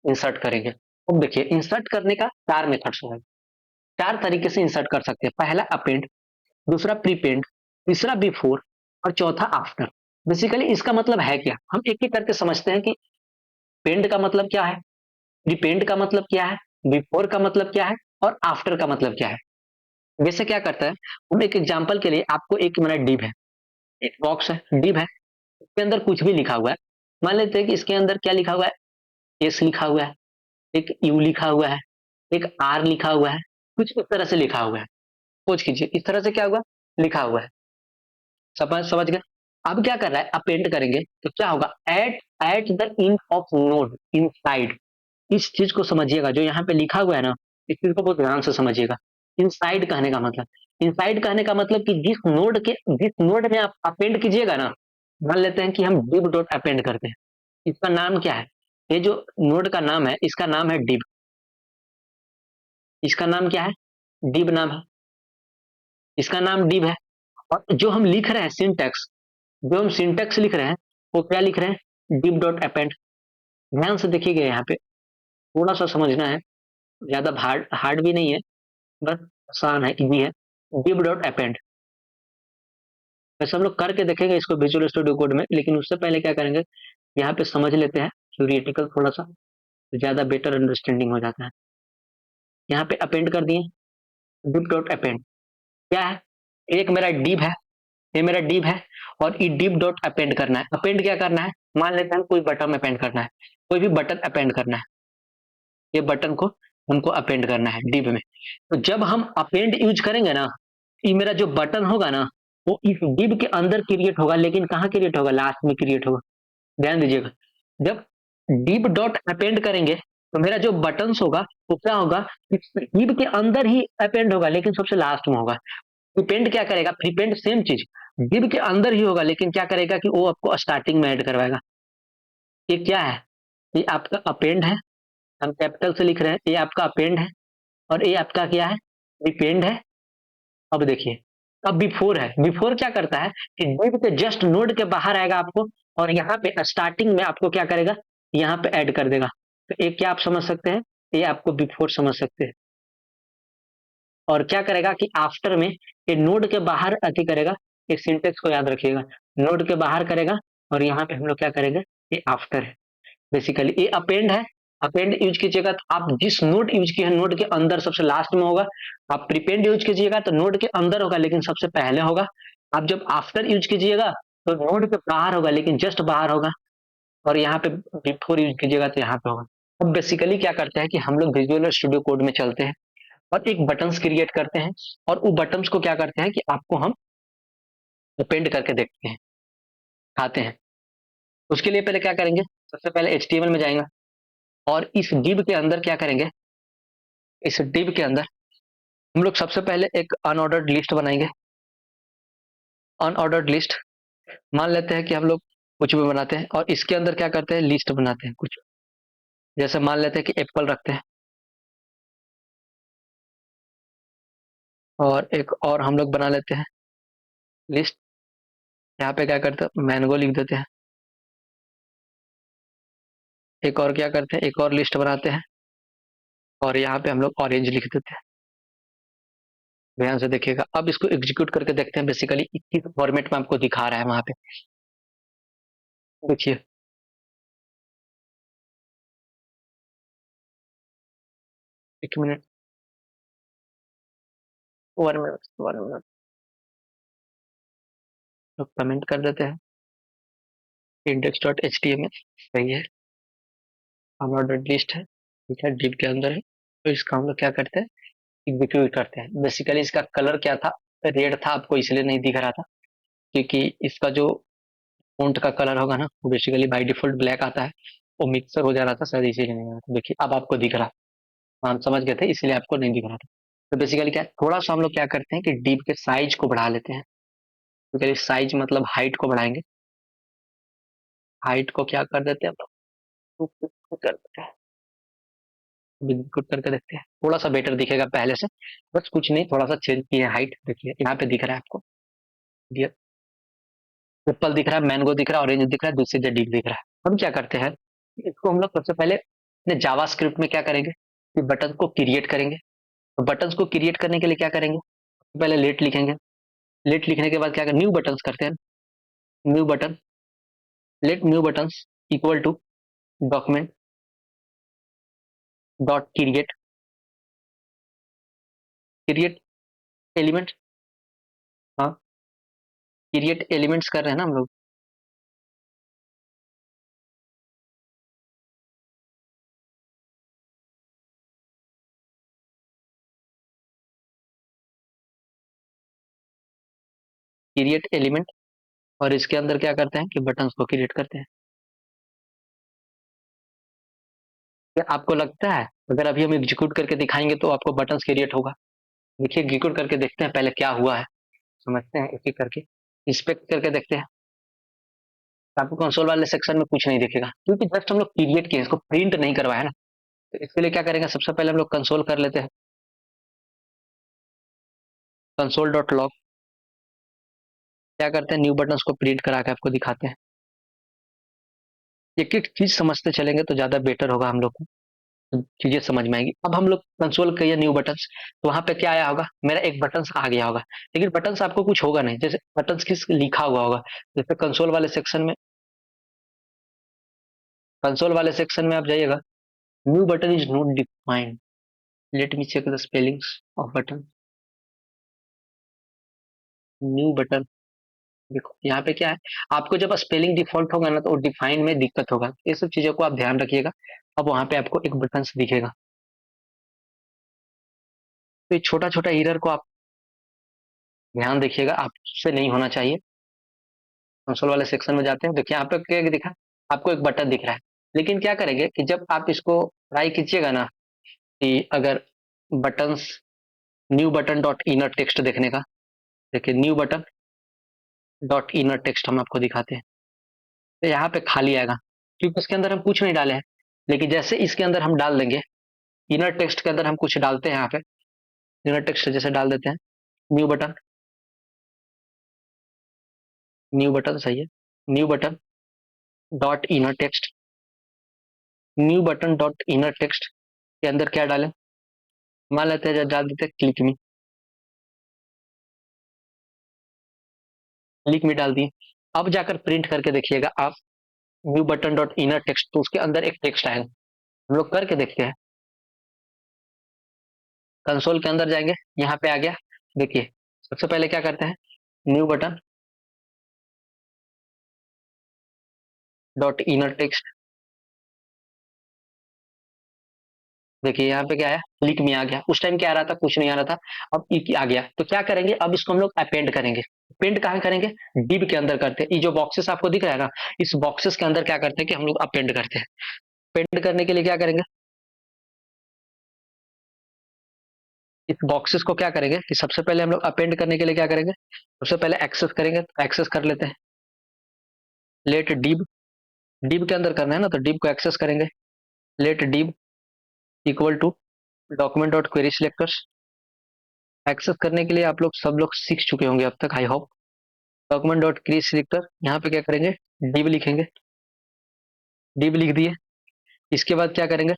इंसर्ट करेंगे। अब देखिए इंसर्ट करने का चार मेथड्स है, चार तरीके से इंसर्ट कर सकते हैं। पहला अपेंड, दूसरा प्रीपेंड, तीसरा बिफोर और चौथा आफ्टर। बेसिकली इसका मतलब है क्या, हम एक एक करके समझते हैं कि पेंड का मतलब क्या है, प्रीपेंड का मतलब क्या है, बिफोर का मतलब क्या है और आफ्टर का मतलब क्या है। वैसे क्या करता है, हम एक एग्जांपल के लिए आपको, एक मेरा डिव है, एक बॉक्स है, डिव है, इसके अंदर कुछ भी लिखा हुआ है। मान लेते हैं कि इसके अंदर क्या लिखा हुआ है, एस लिखा हुआ है, एक यू लिखा हुआ है, एक आर लिखा हुआ है, कुछ इस तरह से लिखा हुआ है। सोच कीजिए इस तरह से क्या हुआ, लिखा हुआ है। समझ समझ गए। अब क्या कर रहा है, अपेंड करेंगे तो क्या होगा, at at the in of node inside. इस चीज को समझिएगा, जो यहाँ पे लिखा हुआ है ना, इस चीज को बहुत ध्यान से समझिएगा। इनसाइड कहने का मतलब, इनसाइड कहने का मतलब कि जिस नोड में आप अपेंड कीजिएगा ना, मान लेते हैं कि हम div डॉट अपेंड करते हैं, इसका नाम क्या है? ये जो नोड का नाम है, इसका नाम है div। इसका नाम क्या है? div नाम है। इसका नाम div है। और जो हम लिख रहे हैं सिंटैक्स, जो हम सिंटैक्स लिख रहे हैं, वो क्या लिख रहे हैं? div dot append. ध्यान से देखिएगा, यहाँ पे थोड़ा सा समझना है, ज्यादा हार्ड हार्ड भी नहीं है, बस आसान है, इजी है। div डॉट अपेंड, वैसे हम लोग करके देखेंगे इसको विजुअल स्टूडियो कोड में, लेकिन उससे पहले क्या करेंगे, यहाँ पे समझ लेते हैं थ्योरेटिकल थोड़ा सा, तो ज्यादा बेटर अंडरस्टैंडिंग हो जाता है। यहाँ पे अपेंड कर दिए, div डॉट अपेंड क्या है? एक मेरा div है, ये मेरा div है, और ये div डॉट अपेंड करना है। अपेंड क्या करना है? मान लेते हैं कोई बटन अपेंड करना है, कोई भी बटन अपेंड करना है, ये बटन को हमको अपेंड करना है div में। तो जब हम अपेंड यूज करेंगे ना, ये मेरा जो बटन होगा ना, वो इस div के अंदर क्रिएट होगा, लेकिन कहाँ क्रिएट होगा? लास्ट में क्रिएट होगा। ध्यान दीजिएगा, जब div डॉट अपेंड करेंगे तो मेरा जो बटन होगा वो क्या होगा? div के अंदर ही अपेंड होगा, लेकिन सबसे लास्ट में होगा। प्रीपेंड क्या करेगा? प्रीपेंड सेम चीज, div के अंदर ही होगा, लेकिन क्या करेगा कि वो आपको स्टार्टिंग में ऐड करवाएगा। ये क्या है? ये आपका अपेंड है, हम कैपिटल से लिख रहे हैं, ये आपका अपेंड है, और ये आपका क्या है? प्रीपेंड है। अब देखिए, अब बिफोर है। बिफोर क्या करता है कि div के जस्ट नोड के बाहर आएगा आपको, और यहाँ पे स्टार्टिंग में आपको क्या करेगा? यहाँ पे ऐड कर देगा। तो एक क्या आप समझ सकते हैं, ये आपको बिफोर समझ सकते हैं। और क्या करेगा कि आफ्टर में ये नोड के बाहर अति करेगा। इस सिंटेक्स को याद रखिएगा, नोड के बाहर करेगा, और यहाँ पे हम लोग क्या करेंगे? ये आफ्टर है। बेसिकली ये अपेंड है। अपेंड यूज कीजिएगा तो आप जिस नोड यूज किए हैं, नोड के अंदर सबसे लास्ट में होगा। आप प्रीपेंड यूज कीजिएगा तो नोड के अंदर होगा, लेकिन सबसे पहले होगा। आप जब आफ्टर यूज कीजिएगा तो नोड के बाहर होगा, लेकिन जस्ट बाहर होगा। और यहाँ पे बिफोर यूज कीजिएगा तो यहाँ पे होगा। अब बेसिकली क्या करते हैं कि हम लोग विजुअल स्टूडियो कोड में चलते हैं, और एक बटन्स क्रिएट करते हैं, और वो बटन्स को क्या करते हैं कि आपको हम अपेंड करके देखते हैं, आते हैं। उसके लिए पहले क्या करेंगे? सबसे पहले एचटीएमएल में जाएंगे, और इस div के अंदर क्या करेंगे? इस div के अंदर हम लोग सबसे पहले एक अनऑर्डर्ड लिस्ट बनाएंगे। अनऑर्डर्ड लिस्ट, मान लेते हैं कि हम लोग कुछ भी बनाते हैं, और इसके अंदर क्या करते हैं? लिस्ट बनाते हैं कुछ। जैसे मान लेते हैं कि एप्पल रखते हैं, और एक और हम लोग बना लेते हैं लिस्ट। यहाँ पे क्या करते हैं? मैंगो लिख देते हैं। एक और क्या करते हैं? एक और लिस्ट बनाते हैं, और यहाँ पे हम लोग ऑरेंज लिख देते हैं। ध्यान से देखिएगा, अब इसको एग्जीक्यूट करके देखते हैं बेसिकली किस फॉर्मेट में आपको दिखा रहा है वहां पे। देखिए, एक मिनट, 1 मिनट, 1 मिनट, तो कमेंट कर देते हैं। Index dot H T M L सही है, अनऑर्डर्ड लिस्ट है, ठीक है, डिव के अंदर है। तो इसका हम लोग क्या करते हैं? एग्जीक्यूट करते हैं। बेसिकली इसका कलर क्या था? रेड था, आपको इसलिए नहीं दिख रहा था, क्योंकि इसका जो फॉन्ट का कलर होगा ना, वो बेसिकली बाय डिफॉल्ट ब्लैक आता है। वो मिक्सर हो जा रहा था शायद, इसीलिए नहीं आ रहा था। देखिए अब आपको दिख रहा, हम समझ गए थे, इसलिए आपको नहीं दिख रहा था। तो बेसिकली क्या, थोड़ा सा हम लोग क्या करते हैं कि डिव के साइज को बढ़ा लेते हैं। बेसिकली साइज मतलब हाइट को बढ़ाएंगे। हाइट को क्या कर देते हैं? कर देते हैं, एग्जीक्यूट करके देखते हैं, थोड़ा सा बेटर दिखेगा पहले से। बस कुछ नहीं, थोड़ा सा चेंज किया हाइट। देखिए यहाँ पे दिख रहा है आपको, एप्पल दिख रहा है, मैंगो दिख रहा है, ऑरेंज दिख रहा है, दूसरी डिव दिख रहा है। हम क्या करते हैं, इसको हम लोग सबसे पहले अपने जावा स्क्रिप्ट में क्या करेंगे कि बटन को क्रिएट करेंगे। तो बटन को क्रिएट करने के लिए क्या करेंगे? पहले लेट लिखेंगे। लेट लिखने के बाद क्या करें? न्यू बटन करते हैं। New button, let new button equal to document dot create, create element. हाँ, क्रिएट एलिमेंट्स कर रहे हैं ना हम लोग। क्रिएट एलिमेंट, और इसके अंदर क्या करते हैं कि बटन को क्रिएट करते हैं। क्या आपको लगता है अगर अभी हम एग्जीक्यूट करके दिखाएंगे तो आपको बटन क्रिएट होगा? देखिए एग्जीक्यूट करके देखते हैं पहले क्या हुआ है, समझते हैं एक एक करके, इंस्पेक्ट करके देखते हैं। आपको कंसोल वाले सेक्शन में कुछ नहीं दिखेगा क्योंकि जस्ट हम लोग क्रिएट किए, इसको प्रिंट नहीं करवाया ना। तो इसके लिए क्या करेंगे, सबसे पहले हम लोग कंसोल कर लेते हैं, कंसोल डॉट लॉग। क्या करते हैं, न्यू बटन को प्रिंट करा के आपको दिखाते हैं। एक एक चीज समझते चलेंगे तो ज्यादा बेटर होगा हम लोग को, तो चीजें समझ में आएंगी। अब हम लोग कंसोल किए न्यू बटन्स, तो वहां पे क्या आया होगा, मेरा एक बटन आ गया होगा, लेकिन बटन आपको कुछ होगा नहीं, जैसे बटन किस लिखा हुआ होगा। जैसे कंसोल वाले सेक्शन में आप जाइएगा, new button is not defined, let me check the spellings of button. New button, देखो यहाँ पे क्या है, आपको जब स्पेलिंग डिफॉल्ट होगा ना तो डिफाइन में दिक्कत होगा, ये सब चीजों को आप ध्यान रखिएगा। अब वहां पे आपको एक बटन दिखेगा, तो ये छोटा छोटा एरर को आप ध्यान देखिएगा, आपसे नहीं होना चाहिए। कंसोल वाले सेक्शन में जाते हैं, देखिए यहाँ पे क्या दिखा, आपको एक बटन दिख रहा है, लेकिन क्या करेंगे कि जब आप इसको ट्राई कीजिएगा ना, कि अगर buttons, new button dot inner text देखने का, देखिए new button dot inner text हम आपको दिखाते हैं, तो यहाँ पे खाली आएगा क्योंकि इसके अंदर हम कुछ नहीं डाले हैं। लेकिन जैसे इसके अंदर हम डाल देंगे, इनर टेक्स्ट के अंदर हम कुछ डालते हैं, यहाँ पे इनर टेक्स्ट जैसे डाल देते हैं, न्यू बटन, न्यू बटन सही है, new button dot inner text, new button dot inner text के अंदर क्या डालें, मान लेते हैं डाल देते हैं क्लिक मी, क्लिक मी डाल दिए। अब जाकर प्रिंट करके देखिएगा आप, new button dot inner text, तो उसके अंदर एक टेक्स्ट आएगा, हम लोग करके देखते हैं। कंसोल के अंदर जाएंगे, यहाँ पे आ गया, देखिए सबसे पहले क्या करते हैं, new button dot inner text, देखिए यहाँ पे क्या है, क्लिक में आ गया, उस टाइम क्या आ रहा था, कुछ नहीं आ रहा था, अब ई आ गया। तो क्या करेंगे, अब इसको हम लोग अपेंड करेंगे। अपेंड कहाँ करेंगे, डिव के अंदर करते हैं, ये जो बॉक्सेस आपको दिख रहा है ना, इस बॉक्सेस के अंदर क्या करते हैं कि हम लोग अपेंड करते हैं। अपेंड करने के लिए क्या करेंगे, इस बॉक्सेस को क्या करेंगे कि सबसे पहले हम लोग अपेंड करने के लिए क्या करेंगे, सबसे पहले एक्सेस करेंगे, तो एक्सेस कर लेते हैं, लेट डिव, डिव के अंदर करना है ना, तो डिव को एक्सेस करेंगे, let div equal to document dot query selectors. Access करने के लिए आप लोग सब लोग सीख चुके होंगे अब तक, I hope. Document dot query selector, यहाँ पे क्या करेंगे, डिव लिखेंगे, डिव लिख दिए। इसके बाद क्या करेंगे,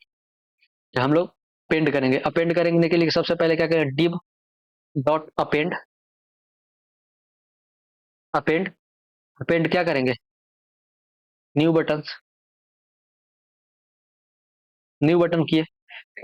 हम लोग अपेंड करेंगे। अपेंड करने के लिए सबसे पहले क्या करेंगे, div dot append, append, append क्या करेंगे, न्यू बटन, न्यू बटन किए।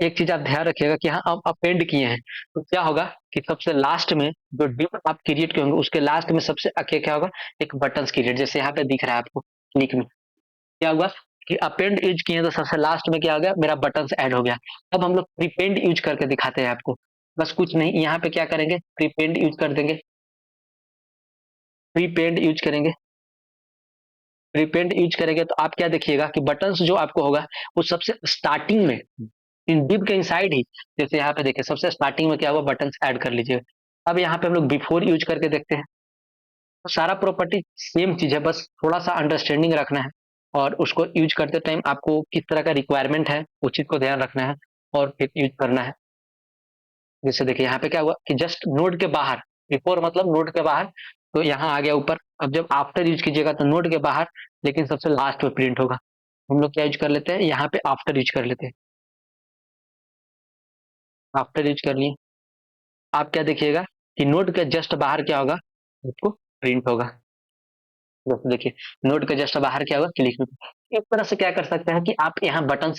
एक चीज आप ध्यान रखिएगा कि हाँ आप अपेंड किए हैं, तो क्या होगा कि सबसे लास्ट में जो डिव आप क्रिएट करेंगे उसके लास्ट में सबसे आगे क्या होगा, एक बटन क्रिएट, जैसे यहाँ पे दिख रहा है आपको क्लिक में, क्या हुआ कि अपेंड यूज किए तो सबसे लास्ट में क्या हो गया, मेरा बटन ऐड हो गया। अब हम लोग प्रीपेंड यूज करके दिखाते हैं आपको, बस कुछ नहीं, यहाँ पे क्या करेंगे, प्रीपेंड यूज कर देंगे, प्रीपेंड यूज करेंगे, प्रीपेंड यूज करेंगे तो आप क्या देखिएगा कि बटन्स जो आपको होगा वो सबसे स्टार्टिंग में, इन डिव के इनसाइड ही, जैसे यहाँ पे देखिए सबसे स्टार्टिंग में क्या हुआ, बटन्स ऐड कर लीजिए। अब यहाँ पे हम लोग बिफोर यूज करके देखते हैं, तो सारा प्रॉपर्टी सेम चीज है, बस थोड़ा सा अंडरस्टैंडिंग रखना है, और उसको यूज करते टाइम आपको किस तरह का रिक्वायरमेंट है उस चीज को ध्यान रखना है और फिर यूज करना है। जैसे देखिए यहाँ पे क्या हुआ कि जस्ट नोड के बाहर, बिफोर मतलब नोड के बाहर, तो यहाँ आ गया ऊपर। अब जब आफ्टर यूज कीजिएगा तो नोड के बाहर, लेकिन सबसे लास्ट में प्रिंट होगा। हम लोग क्या यूज कर लेते हैं, यहाँ पे आफ्टर यूज कर लेते हैं, आफ्टर यूज कर लिए। आप क्या देखिएगा कि नोड के जस्ट बाहर क्या होगा, आपको प्रिंट होगा। जैसे देखिए नोड के जस्ट बाहर क्या होगा, क्लिक में। एक तरह से क्या कर सकते हैं कि आप यहाँ बटन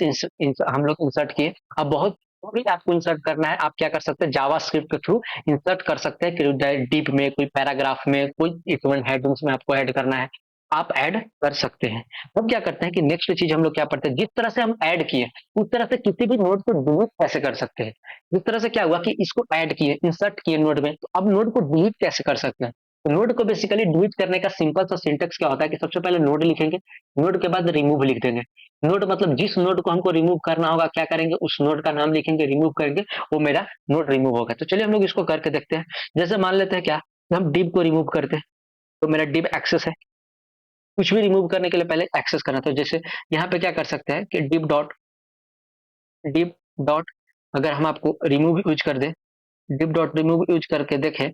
हम लोग इंसर्ट किए, अब बहुत भी आपको इंसर्ट करना है, आप क्या कर सकते हैं, जावा स्क्रिप्ट के थ्रू इंसर्ट कर सकते हैं कि डीप में, कोई पैराग्राफ में, कोई इक्वल हेडिंग्स में आपको ऐड करना है, आप ऐड कर सकते हैं। अब क्या करते हैं कि नेक्स्ट चीज हम लोग क्या पढ़ते हैं, जिस तरह से हम ऐड किए उस तरह से किसी भी नोड को डिलीट कैसे कर सकते हैं। जिस तरह से क्या हुआ कि इसको ऐड किए, इंसर्ट किए नोड में, तो अब नोड को डिलीट कैसे कर सकते हैं, नोड को बेसिकली डिलीट करने का सिंपल सा सिंटेक्स क्या होता है कि सबसे पहले नोड लिखेंगे, नोड के बाद रिमूव लिख देंगे। नोड मतलब जिस नोड को हमको रिमूव करना होगा क्या करेंगे, उस नोड का नाम लिखेंगे, रिमूव करेंगे, वो मेरा नोड रिमूव होगा। तो चलिए हम लोग इसको करके देखते हैं। जैसे मान लेते हैं क्या, हम div को रिमूव करते हैं, तो मेरा div एक्सेस है। कुछ भी रिमूव करने के लिए पहले एक्सेस करना, तो जैसे यहाँ पे क्या कर सकते हैं कि div डॉट अगर हम आपको रिमूव यूज कर दें, div डॉट रिमूव यूज करके देखें,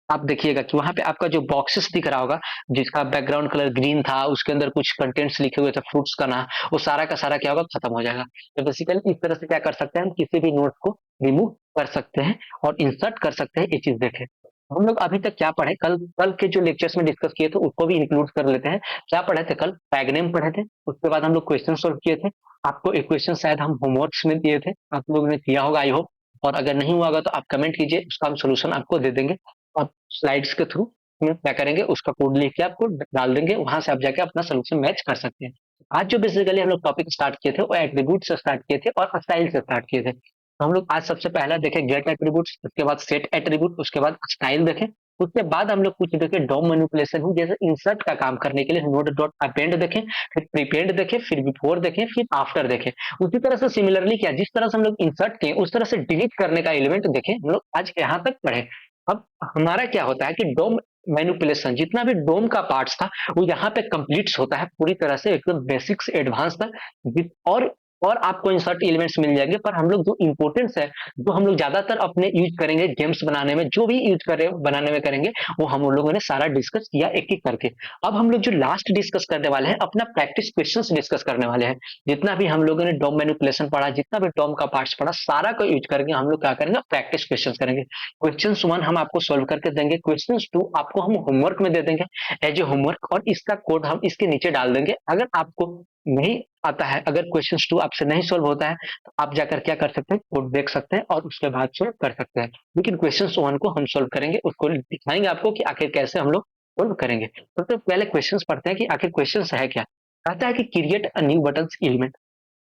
आप देखिएगा कि वहां पे आपका जो बॉक्सेस दिख रहा होगा, जिसका बैकग्राउंड कलर ग्रीन था, उसके अंदर कुछ कंटेंट्स लिखे हुए थे फ्रूट्स का नाम, वो सारा का सारा क्या होगा, खत्म हो जाएगा। तो बेसिकली इस तरह से क्या कर सकते हैं, हम किसी भी नोट को रिमूव कर सकते हैं और इंसर्ट कर सकते हैं। ये चीज देखें, हम लोग अभी तक क्या पढ़े, कल कल के जो लेक्चर्स में डिस्कस किए थे उसको भी इंक्लूड कर लेते हैं। क्या पढ़े थे कल, टैगनेम पढ़े थे, उसके बाद हम लोग क्वेश्चन सोल्व किए थे। आपको एक क्वेश्चन शायद हम होमवर्क्स में दिए थे, आप लोगों ने किया होगा आई होप, और अगर नहीं हुआ होगा तो आप कमेंट कीजिए, उसका हम सोल्यूशन आपको दे देंगे। आप स्लाइड्स के थ्रू क्या करेंगे, उसका कोड लिख के आपको डाल देंगे, वहां से आप जाके अपना सोल्यूशन मैच कर सकते हैं। आज जो बेसिकली हम लोग टॉपिक स्टार्ट किए थे वो एट्रीब्यूट से स्टार्ट किए थे और स्टाइल से स्टार्ट किए थे। तो हम लोग आज सबसे पहला देखें गेट एट्रीब्यूट्स, उसके बाद सेट एट्रीब्यूट, उसके बाद स्टाइल देखें, उसके बाद हम लोग कुछ देखें डॉम मैनिपुलेशन, जैसे इंसर्ट का काम करने के लिए नोड डॉट अपेंड देखें, फिर प्रीपेंड देखें, फिर बिफोर देखें, फिर आफ्टर देखें। उसी तरह से सिमिलरली क्या, जिस तरह से हम लोग इंसर्ट किए उस तरह से डिलीट करने का एलिमेंट देखें, हम लोग आज यहाँ तक पढ़े। अब हमारा क्या होता है कि डोम मैनिपुलेशन जितना भी डोम का पार्ट्स था वो यहाँ पे कंप्लीट होता है पूरी तरह से, एकदम बेसिक से एडवांस तक। और आपको इंसर्ट एलिमेंट्स मिल जाएंगे, पर हम लोग जो इंपोर्टेंस है, जो हम लोग ज्यादातर अपने यूज करेंगे गेम्स बनाने में, जो भी यूज करें बनाने में करेंगे, वो हम लोगों ने सारा डिस्कस किया एक एक करके। अब हम लोग जो लास्ट डिस्कस करने वाले हैं, अपना प्रैक्टिस क्वेश्चंस डिस्कस करने वाले हैं। जितना भी हम लोगों ने डोम मैनिपुलेशन पढ़ा, जितना भी डोम का पार्ट्स पढ़ा, सारा को यूज करके हम लोग क्या करेंगे, प्रैक्टिस क्वेश्चन करेंगे। क्वेश्चन 1 हम आपको सोल्व करके देंगे, क्वेश्चन 2 आपको हम होमवर्क में दे देंगे एज ए होमवर्क, और इसका कोड हम इसके नीचे डाल देंगे। अगर आपको नहीं आता है, अगर क्वेश्चन 2 आपसे नहीं सोल्व होता है, तो आप जाकर क्या कर सकते हैं, कोड देख सकते हैं और उसके बाद सोल्व कर सकते हैं। लेकिन क्वेश्चन 1 को हम सोल्व करेंगे, उसको दिखाएंगे आपको कि आखिर कैसे हम लोग सोल्व करेंगे। तो पहले क्वेश्चन पढ़ते हैं कि आखिर क्वेश्चन है क्या। कहता है कि create a new button element.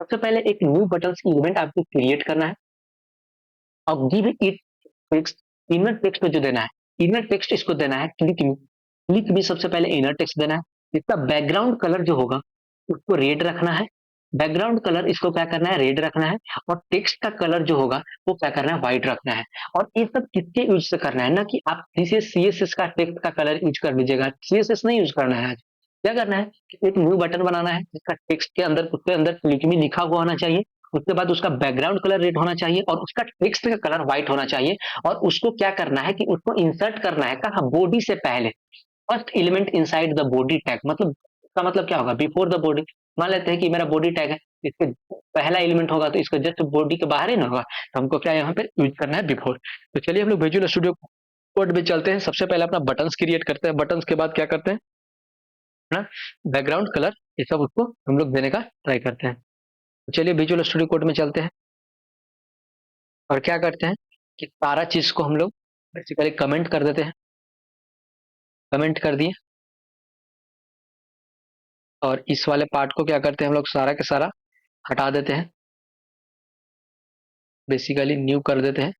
सबसे पहले एक न्यू बटन एलिमेंट आपको क्रिएट करना है और give it text. Inner text जो देना है, इनर टेक्स्ट इसको देना है क्लिक मी। क्लिक मी सबसे पहले इनर टेक्स्ट देना है। इसका बैकग्राउंड कलर जो होगा उसको रेड रखना है। बैकग्राउंड कलर इसको क्या करना है, रेड रखना है। और टेक्स्ट का कलर जो होगा वो क्या करना है, व्हाइट रखना है। और ये सब किसके यूज से करना है ना, कि आप सीएसएस का टेक्स्ट का कलर यूज कर लीजिएगा, सीएसएस नहीं यूज करना है आज। क्या करना है कि एक न्यू बटन बनाना है जिसका टेक्स्ट के अंदर, उसके अंदर क्लिक मी लिखा हुआ होना चाहिए। उसके बाद उसका बैकग्राउंड कलर रेड होना चाहिए और उसका टेक्स्ट का कलर व्हाइट होना चाहिए। और उसको क्या करना है कि उसको इंसर्ट करना है कहा, बॉडी से पहले, first element inside the body tag. मतलब इसका मतलब क्या होगा, बिफोर द बॉडी। मान लेते हैं कि मेरा बॉडी टैग है, इसके पहला एलिमेंट होगा तो इसका जस्ट बॉडी के बाहर ही ना होगा, तो हमको क्या यहाँ पे यूज करना है, बिफोर। तो चलिए हम लोग विजुअल स्टूडियो कोड में चलते हैं। सबसे पहले अपना बटन्स क्रिएट करते हैं, बटन्स के बाद क्या करते हैं, अपना बैकग्राउंड कलर ये सब उसको हम लोग देने का ट्राई करते हैं। तो चलिए विजुअल स्टूडियो कोड में चलते हैं और क्या करते हैं कि सारा चीज को हम लोग बेसिकली कमेंट कर देते हैं। कमेंट कर दिए और इस वाले पार्ट को क्या करते हैं, हम लोग सारा के सारा हटा देते हैं, बेसिकली न्यू कर देते हैं।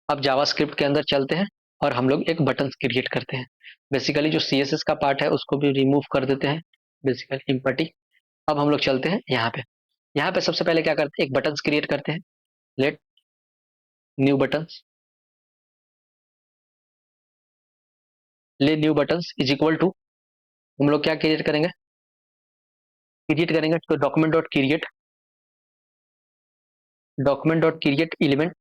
अब जावास्क्रिप्ट के अंदर चलते हैं और हम लोग एक बटन क्रिएट करते हैं। बेसिकली जो सीएसएस का पार्ट है उसको भी रिमूव कर देते हैं, बेसिकली इम्पटी। अब हम लोग चलते हैं यहाँ पे। यहाँ पे सबसे पहले क्या करते हैं, एक बटन क्रिएट करते हैं। Let new button, let new button is equal to, हम लोग क्या क्रिएट करेंगे तो डॉक्यूमेंट डॉट क्रिएट एलिमेंट।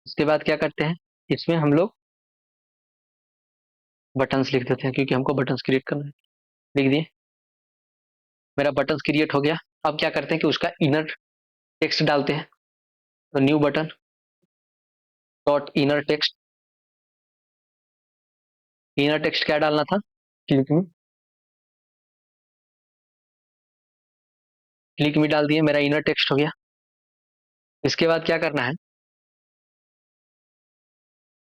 उसके बाद क्या करते हैं, इसमें हम लोग बटन्स लिख देते हैं क्योंकि हमको बटन्स क्रिएट करना है। लिख दिए, मेरा बटन्स क्रिएट हो गया। अब क्या करते हैं कि उसका इनर टेक्स्ट डालते हैं। तो new button dot inner text, inner text क्या डालना था, क्लिक मी। क्लिक मी डाल दिए, मेरा इनर टेक्स्ट हो गया। इसके बाद क्या करना है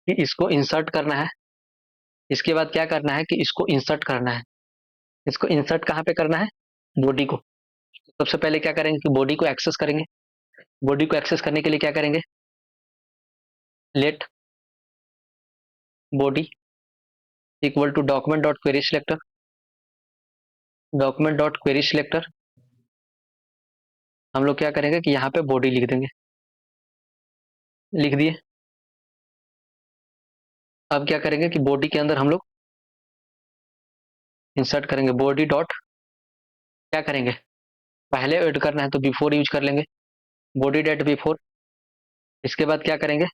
कि इसको इंसर्ट करना है। इसके बाद क्या करना है कि इसको इंसर्ट करना है। इसको इंसर्ट कहाँ पे करना है, बॉडी को। सबसे पहले क्या करेंगे कि बॉडी को एक्सेस करेंगे। बॉडी को एक्सेस करने के लिए क्या करेंगे, let body equal to document dot query selector, document dot query selector हम लोग क्या करेंगे कि यहाँ पे बॉडी लिख देंगे, लिख दिए। अब क्या करेंगे कि बॉडी के अंदर हम लोग इंसर्ट करेंगे बॉडी डॉट, क्या करेंगे पहले ऐड करना है तो बिफोर यूज कर लेंगे, बॉडी डॉट बिफोर। इसके बाद क्या करेंगे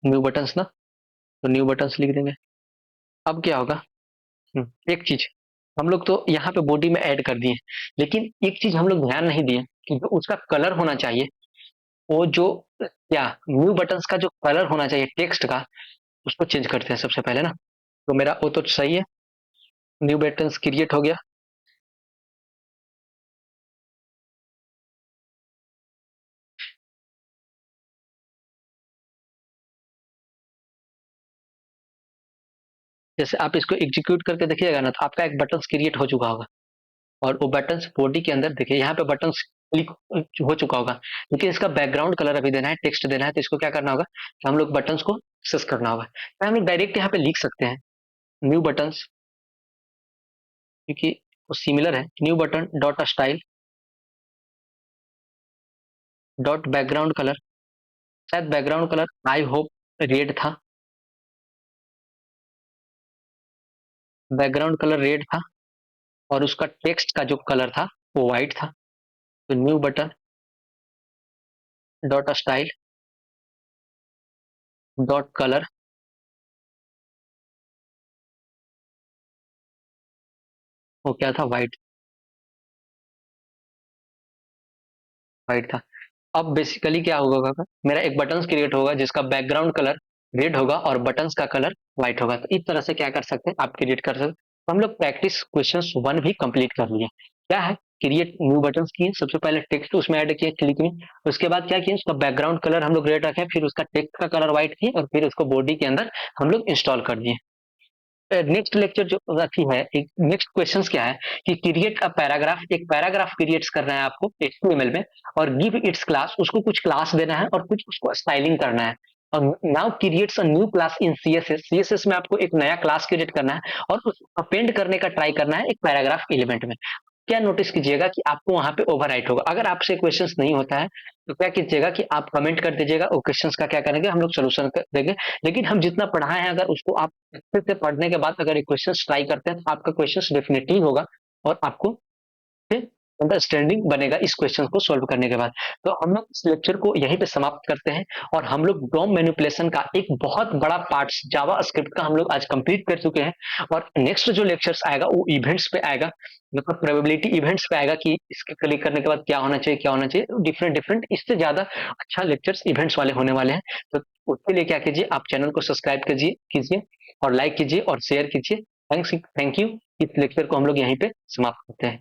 न्यू बटन्स ना, तो न्यू बटन्स लिख देंगे। अब क्या होगा, एक चीज हम लोग तो यहाँ पे बॉडी में ऐड कर दिए, लेकिन एक चीज हम लोग ध्यान नहीं दिए कि जो उसका कलर होना चाहिए, वो जो क्या न्यू बटन्स का जो कलर होना चाहिए टेक्स्ट का, उसको चेंज करते हैं सबसे पहले ना। तो मेरा वो तो सही है, न्यू बटन्स क्रिएट हो गया। जैसे आप इसको एग्जीक्यूट करके देखिएगा ना, तो आपका एक बटन्स क्रिएट हो चुका होगा, और वो बटन्स बॉडी के अंदर देखिए यहाँ पे बटन्स क्लिक हो चुका होगा। क्योंकि इसका बैकग्राउंड कलर अभी देना है, टेक्स्ट देना है, तो इसको क्या करना होगा कि हम लोग बटन्स को एक्सेस करना होगा। तो हम लोग डायरेक्ट यहाँ पे लिख सकते हैं न्यू बटन्स, क्योंकि वो सिमिलर है, new button dot style dot background colour. शायद background colour I hope red था, बैकग्राउंड कलर रेड था, और उसका टेक्स्ट का जो कलर था वो व्हाइट था। तो new button dot style dot colour, वो क्या था व्हाइट, व्हाइट था। अब बेसिकली क्या होगा, मेरा एक बटन्स क्रिएट होगा जिसका बैकग्राउंड कलर रेड होगा और बटन्स का कलर व्हाइट होगा। तो इस तरह से क्या कर सकते हैं आप क्रिएट कर सकते हैं। तो हम लोग प्रैक्टिस क्वेश्चन 1 भी कंप्लीट कर लिए। क्या है, क्रिएट न्यू बटन्स किए, सबसे पहले टेक्स्ट उसमें ऐड किए क्लिक में, उसके बाद क्या किए उसका बैकग्राउंड कलर हम लोग रेड रखे, फिर उसका टेक्स्ट का कलर व्हाइट किए, और फिर उसको बॉडी के अंदर हम लोग इंस्टॉल कर दिए। नेक्स्ट लेक्चर जो रखी है, एक नेक्स्ट क्वेश्चंस क्या है कि क्रिएट अ पैराग्राफ, एक पैराग्राफ क्रिएट करना है आपको HTML में, और गिव इट्स क्लास, उसको कुछ क्लास देना है और कुछ उसको स्टाइलिंग करना है। और now creates a new class in CSS में आपको एक नया क्लास क्रिएट करना है और उसको अपेंड करने का ट्राई करना है एक पैराग्राफ एलिमेंट में। क्या नोटिस कीजिएगा कि आपको वहां पे ओवरराइट होगा, अगर आपसे क्वेश्चंस नहीं होता है तो क्या कीजिएगा कि आप कमेंट कर दीजिएगा, वो क्वेश्चंस का क्या करेंगे हम लोग सोल्यूशन कर देंगे। लेकिन हम जितना पढ़ाए हैं अगर उसको आप अच्छे से पढ़ने के बाद अगर ये क्वेश्चंस ट्राई करते हैं तो आपका क्वेश्चंस डेफिनेटली होगा, और आपको अंडरस्टैंडिंग बनेगा इस क्वेश्चन को सोल्व करने के बाद। तो हम लोग इस लेक्चर को यहीं पे समाप्त करते हैं, और हम लोग डॉम मैनिपुलेशन का एक बहुत बड़ा पार्ट जावा स्क्रिप्ट का हम लोग आज कंप्लीट कर चुके हैं। और नेक्स्ट जो लेक्चर्स आएगा वो इवेंट्स पे आएगा, मतलब प्रोबेबिलिटी इवेंट्स पे आएगा कि इसके क्लिक करने के बाद क्या होना चाहिए, क्या होना चाहिए, डिफरेंट डिफरेंट, इससे ज्यादा अच्छा लेक्चर्स इवेंट्स वाले होने वाले हैं। तो उसके लिए क्या कीजिए, आप चैनल को सब्सक्राइब कीजिए कीजिए और लाइक कीजिए और शेयर कीजिए। Thank you. इस लेक्चर को हम लोग यहीं पे समाप्त करते हैं।